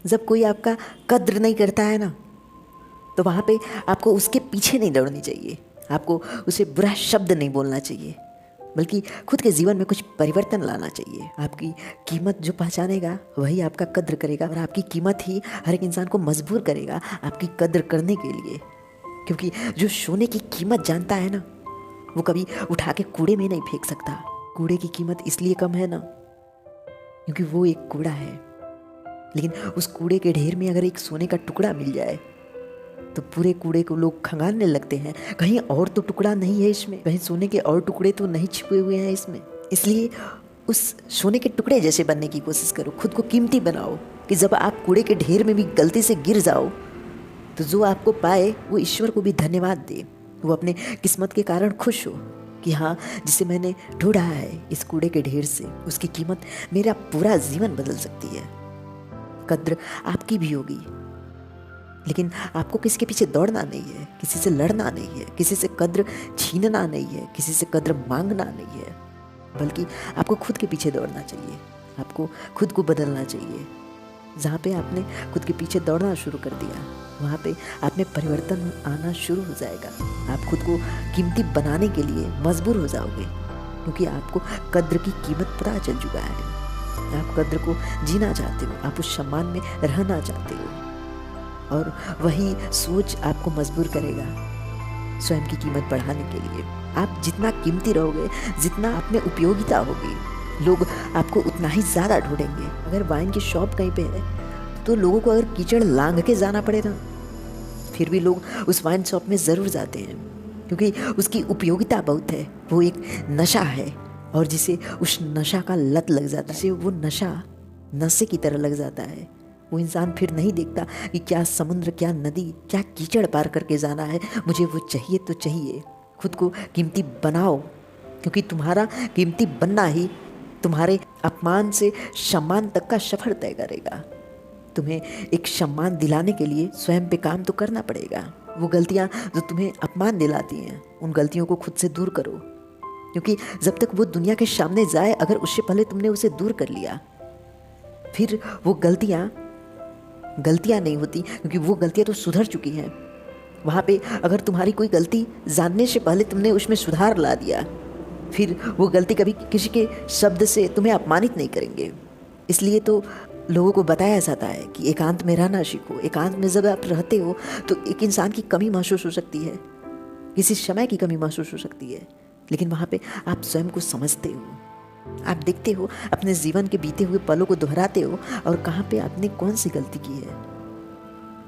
जब कोई आपका कद्र नहीं करता है ना, तो वहाँ पे आपको उसके पीछे नहीं दौड़नी चाहिए, आपको उसे बुरा शब्द नहीं बोलना चाहिए, बल्कि खुद के जीवन में कुछ परिवर्तन लाना चाहिए। आपकी कीमत जो पहचानेगा वही आपका कद्र करेगा, और आपकी कीमत ही हर एक इंसान को मजबूर करेगा आपकी कद्र करने के लिए। क्योंकि जो सोने की कीमत जानता है ना, वो कभी उठा के कूड़े में नहीं फेंक सकता। कूड़े की कीमत इसलिए कम है ना क्योंकि वो एक कूड़ा है, लेकिन उस कूड़े के ढेर में अगर एक सोने का टुकड़ा मिल जाए तो पूरे कूड़े को लोग खंगालने लगते हैं। कहीं और तो टुकड़ा नहीं है इसमें, कहीं सोने के और टुकड़े तो नहीं छिपे हुए हैं इसमें। इसलिए उस सोने के टुकड़े जैसे बनने की कोशिश करो, खुद को कीमती बनाओ कि जब आप कूड़े के ढेर में भी गलती से गिर जाओ तो जो आपको पाए वो ईश्वर को भी धन्यवाद दे, वो अपने किस्मत के कारण खुश हो कि हाँ, जिसे मैंने ढूंढा है इस कूड़े के ढेर से, उसकी कीमत मेरा पूरा जीवन बदल सकती है। कद्र आपकी भी होगी, लेकिन आपको किसी के पीछे दौड़ना नहीं है, किसी से लड़ना नहीं है, किसी से कद्र छीनना नहीं है, किसी से कद्र मांगना नहीं है, बल्कि आपको खुद के पीछे दौड़ना चाहिए, आपको खुद को बदलना चाहिए। जहाँ पे आपने खुद के पीछे दौड़ना शुरू कर दिया, वहाँ पे आप में परिवर्तन आना शुरू हो जाएगा। आप खुद को कीमती बनाने के लिए मजबूर हो जाओगे, क्योंकि आपको कद्र की कीमत पता चल चुका है। आप कद्र को जीना चाहते हो, आप उस सम्मान में रहना चाहते हो, और वही सोच आपको मजबूर करेगा स्वयं की कीमत बढ़ाने के लिए। आप जितना कीमती रहोगे, जितना आप में उपयोगिता होगी, लोग आपको उतना ही ज़्यादा ढूंढेंगे। अगर वाइन की शॉप कहीं पे है तो लोगों को अगर कीचड़ लांघ के जाना पड़े ना, फिर भी लोग उस वाइन शॉप में ज़रूर जाते हैं, क्योंकि उसकी उपयोगिता बहुत है। वो एक नशा है, और जिसे उस नशा का लत लग जाता है, जिसे वो नशा नशे की तरह लग जाता है, वो इंसान फिर नहीं देखता कि क्या समुद्र, क्या नदी, क्या कीचड़ पार करके जाना है, मुझे वो चाहिए तो चाहिए। खुद को कीमती बनाओ, क्योंकि तुम्हारा कीमती बनना ही तुम्हारे अपमान से सम्मान तक का सफर तय करेगा। तुम्हें एक सम्मान दिलाने के लिए स्वयं पे काम तो करना पड़ेगा। वो गलतियाँ जो तुम्हें अपमान दिलाती हैं, उन गलतियों को खुद से दूर करो, क्योंकि जब तक वो दुनिया के सामने जाए, अगर उससे पहले तुमने उसे दूर कर लिया, फिर वो गलतियाँ नहीं होती, क्योंकि वो गलतियाँ तो सुधर चुकी हैं। वहाँ पे अगर तुम्हारी कोई गलती जानने से पहले तुमने उसमें सुधार ला दिया, फिर वो गलती कभी किसी के शब्द से तुम्हें अपमानित नहीं करेंगे। इसलिए तो लोगों को बताया जाता है कि एकांत में रहना सीखो। एकांत में जब आप रहते हो तो एक इंसान की कमी महसूस हो सकती है, किसी समय की कमी महसूस हो सकती है, लेकिन वहाँ पे आप स्वयं को समझते हो, आप देखते हो, अपने जीवन के बीते हुए पलों को दोहराते हो, और कहाँ पे आपने कौन सी गलती की है,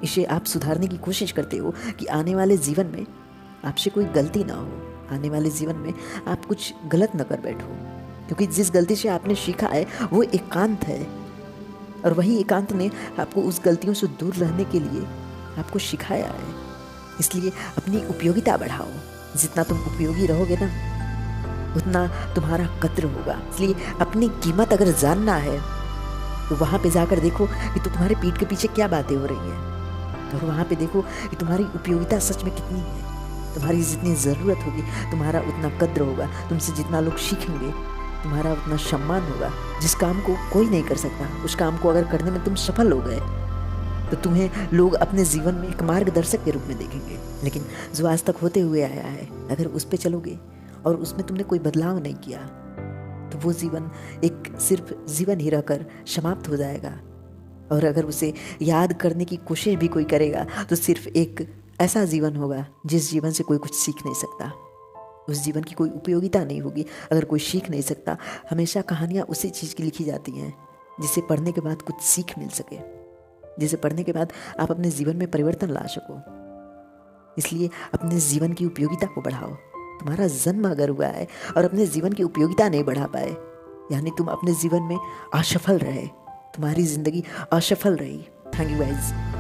इसे आप सुधारने की कोशिश करते हो कि आने वाले जीवन में आपसे कोई गलती ना हो, आने वाले जीवन में आप कुछ गलत न कर बैठो। क्योंकि जिस गलती से आपने सीखा है वो एकांत है, और वही एकांत ने आपको उस गलतियों से दूर रहने के लिए आपको सिखाया है। इसलिए अपनी उपयोगिता बढ़ाओ। जितना तुम उपयोगी रहोगे ना, उतना तुम्हारा कद्र होगा। इसलिए अपनी कीमत अगर जानना है तो वहाँ पे जाकर देखो कि तो तुम्हारे पीठ के पीछे क्या बातें हो रही हैं, और वहाँ पे देखो कि तुम्हारी उपयोगिता सच में कितनी है। तुम्हारी जितनी ज़रूरत होगी तुम्हारा उतना कद्र होगा, तुमसे जितना लोग सीखेंगे तुम्हारा उतना सम्मान होगा। जिस काम को कोई नहीं कर सकता, उस काम को अगर करने में तुम सफल हो गए तो तुम्हें लोग अपने जीवन में एक मार्गदर्शक के रूप में देखेंगे। लेकिन जो आज तक होते हुए आया है, अगर उस पर चलोगे और उसमें तुमने कोई बदलाव नहीं किया तो वो जीवन एक सिर्फ जीवन ही रहकर समाप्त हो जाएगा। और अगर उसे याद करने की कोशिश भी कोई करेगा तो सिर्फ एक ऐसा जीवन होगा जिस जीवन से कोई कुछ सीख नहीं सकता। उस जीवन की कोई उपयोगिता नहीं होगी अगर कोई सीख नहीं सकता। हमेशा कहानियाँ उसी चीज़ की लिखी जाती हैं जिसे पढ़ने के बाद कुछ सीख मिल सके, जिसे पढ़ने के बाद आप अपने जीवन में परिवर्तन ला सको। इसलिए अपने जीवन की उपयोगिता को बढ़ाओ। तुम्हारा जन्म अगर हुआ है और अपने जीवन की उपयोगिता नहीं बढ़ा पाए, यानी तुम अपने जीवन में असफल रहे, तुम्हारी जिंदगी असफल रही। Thank you guys.